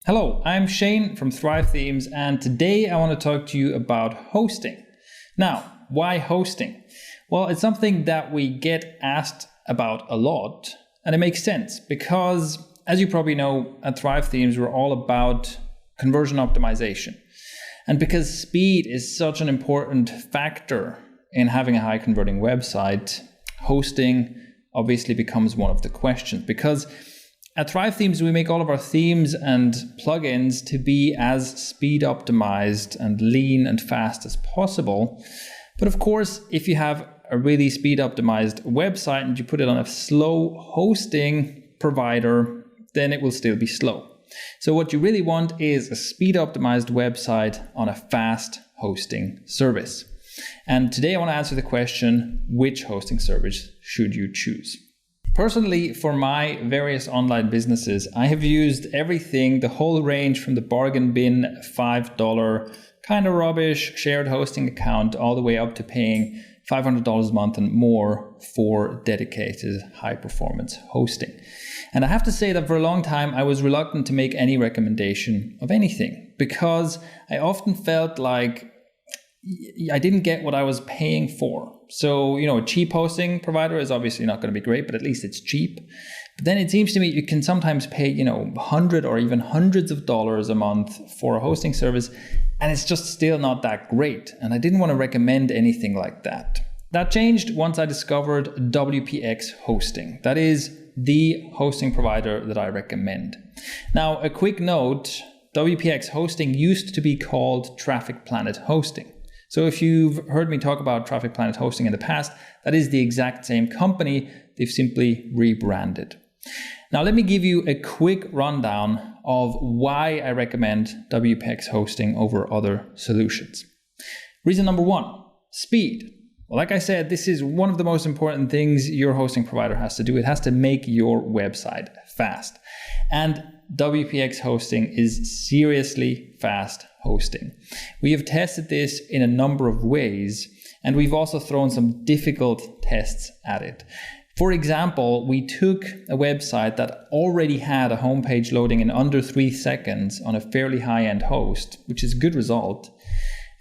Hello, I'm Shane from Thrive Themes, and today I want to talk to you about hosting. Now, why hosting? Well, it's something that we get asked about a lot, and it makes sense because, as you probably know, at Thrive Themes, we're all about conversion optimization. And because speed is such an important factor in having a high converting website, hosting obviously becomes one of the questions. Because at Thrive Themes, we make all of our themes and plugins to be as speed optimized and lean and fast as possible. But of course, if you have a really speed optimized website and you put it on a slow hosting provider, then it will still be slow. So what you really want is a speed optimized website on a fast hosting service. And today I want to answer the question, which hosting service should you choose? Personally, for my various online businesses, I have used everything, the whole range from the bargain bin $5 kind of rubbish shared hosting account all the way up to paying $500 a month and more for dedicated high performance hosting. And I have to say that for a long time, I was reluctant to make any recommendation of anything because I often felt like I didn't get what I was paying for. So, a cheap hosting provider is obviously not going to be great, but at least it's cheap. But then it seems to me you can sometimes pay, $100 or even hundreds of dollars a month for a hosting service, and it's just still not that great. And I didn't want to recommend anything like that. That changed once I discovered WPX Hosting. That is the hosting provider that I recommend. Now, a quick note, WPX Hosting used to be called Traffic Planet Hosting. So if you've heard me talk about Traffic Planet Hosting in the past, that is the exact same company. They've simply rebranded. Now, let me give you a quick rundown of why I recommend WPX Hosting over other solutions. Reason number one, speed. Well, like I said, this is one of the most important things your hosting provider has to do. It has to make your website fast. And WPX Hosting is seriously fast hosting. We have tested this in a number of ways, and we've also thrown some difficult tests at it. For example, we took a website that already had a homepage loading in under 3 seconds on a fairly high-end host, which is a good result.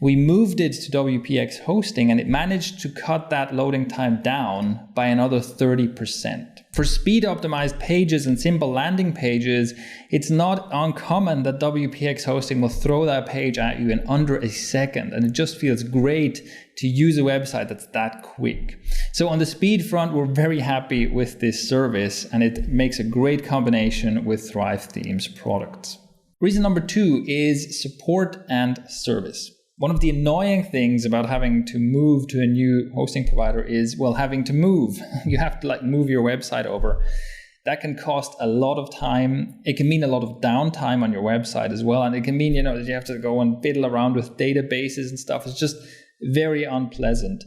We moved it to WPX Hosting, and it managed to cut that loading time down by another 30%. For speed optimized pages and simple landing pages, it's not uncommon that WPX Hosting will throw that page at you in under a second, and it just feels great to use a website that's that quick. So on the speed front, we're very happy with this service, and it makes a great combination with Thrive Themes products. Reason number two is support and service. One of the annoying things about having to move to a new hosting provider is, having to move. You have to move your website over. That can cost a lot of time. It can mean a lot of downtime on your website as well. And it can mean, that you have to go and fiddle around with databases and stuff. It's just very unpleasant.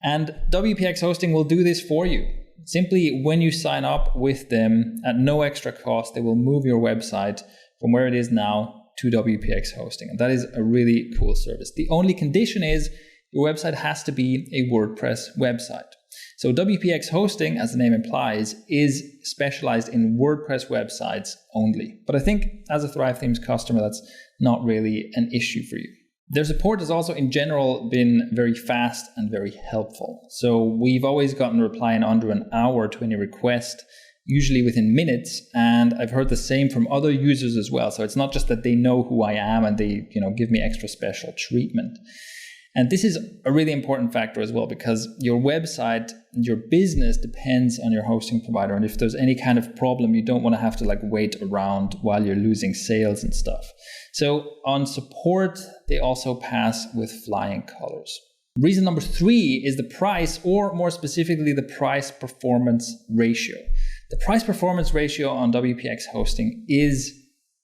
And WPX Hosting will do this for you. Simply when you sign up with them at no extra cost, they will move your website from where it is now to WPX Hosting. And that is a really cool service. The only condition is your website has to be a WordPress website. So WPX Hosting, as the name implies, is specialized in WordPress websites only. But I think as a Thrive Themes customer, that's not really an issue for you. Their support has also in general been very fast and very helpful. So we've always gotten a reply in under an hour to any request, usually within minutes, and I've heard the same from other users as well. So it's not just that they know who I am and they, give me extra special treatment. And this is a really important factor as well, because your website and your business depends on your hosting provider. And if there's any kind of problem, you don't want to have to wait around while you're losing sales and stuff. So on support, they also pass with flying colors. Reason number three is the price, or more specifically, the price performance ratio. The price performance ratio on WPX Hosting is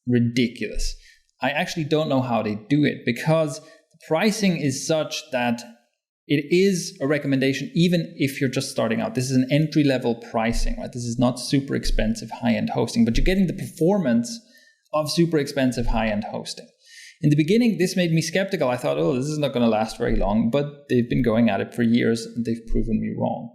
ridiculous. I actually don't know how they do it, because the pricing is such that it is a recommendation even if you're just starting out. This is an entry-level pricing, right? This is not super expensive high-end hosting, but you're getting the performance of super expensive high-end hosting. In the beginning, this made me skeptical. I thought, this is not going to last very long, but they've been going at it for years and they've proven me wrong.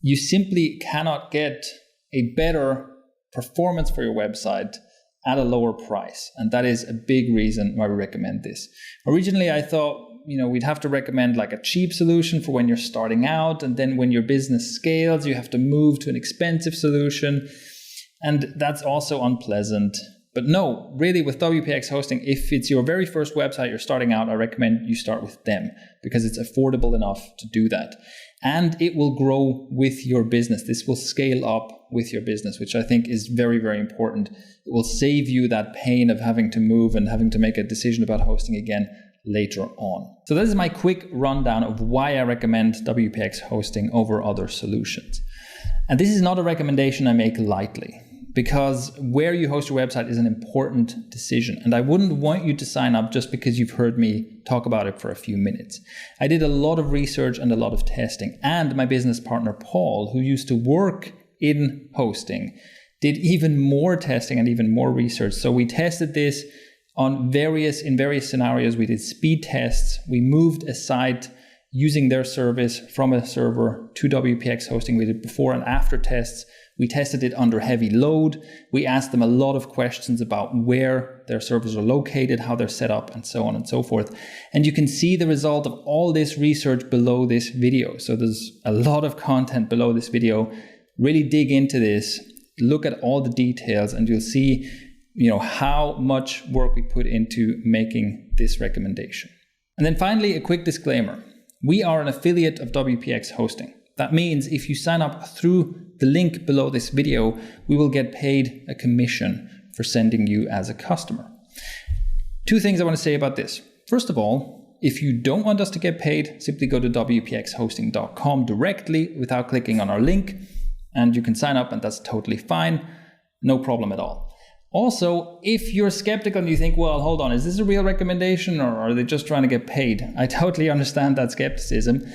You simply cannot get a better performance for your website at a lower price. And that is a big reason why we recommend this. Originally, I thought, we'd have to recommend like a cheap solution for when you're starting out. And then when your business scales, you have to move to an expensive solution. And that's also unpleasant. But no, really with WPX Hosting, if it's your very first website you're starting out, I recommend you start with them because it's affordable enough to do that. And it will grow with your business. This will scale up with your business, which I think is very, very important. It will save you that pain of having to move and having to make a decision about hosting again later on. So this is my quick rundown of why I recommend WPX Hosting over other solutions. And this is not a recommendation I make lightly, because where you host your website is an important decision. And I wouldn't want you to sign up just because you've heard me talk about it for a few minutes. I did a lot of research and a lot of testing. And my business partner, Paul, who used to work in hosting, did even more testing and even more research. So we tested this in various scenarios. We did speed tests. We moved a site using their service from a server to WPX Hosting. We did before and after tests. We tested it under heavy load. We asked them a lot of questions about where their servers are located, how they're set up, and so on and so forth. And you can see the result of all this research below this video. So there's a lot of content below this video. Really dig into this, look at all the details, and you'll see, how much work we put into making this recommendation. And then finally, a quick disclaimer. We are an affiliate of WPX Hosting. That means if you sign up through the link below this video, we will get paid a commission for sending you as a customer. Two things I want to say about this. First of all, if you don't want us to get paid, simply go to wpxhosting.com directly without clicking on our link, and you can sign up, and that's totally fine. No problem at all. Also, if you're skeptical and you think, well, hold on, is this a real recommendation or are they just trying to get paid? I totally understand that skepticism.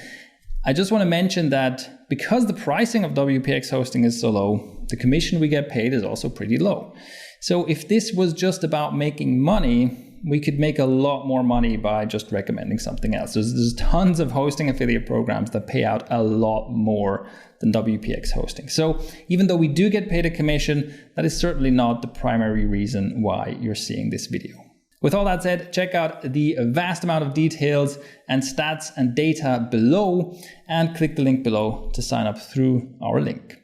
I just want to mention that because the pricing of WPX Hosting is so low, the commission we get paid is also pretty low. So if this was just about making money, we could make a lot more money by just recommending something else. There's tons of hosting affiliate programs that pay out a lot more than WPX Hosting. So even though we do get paid a commission, that is certainly not the primary reason why you're seeing this video. With all that said, check out the vast amount of details and stats and data below and click the link below to sign up through our link.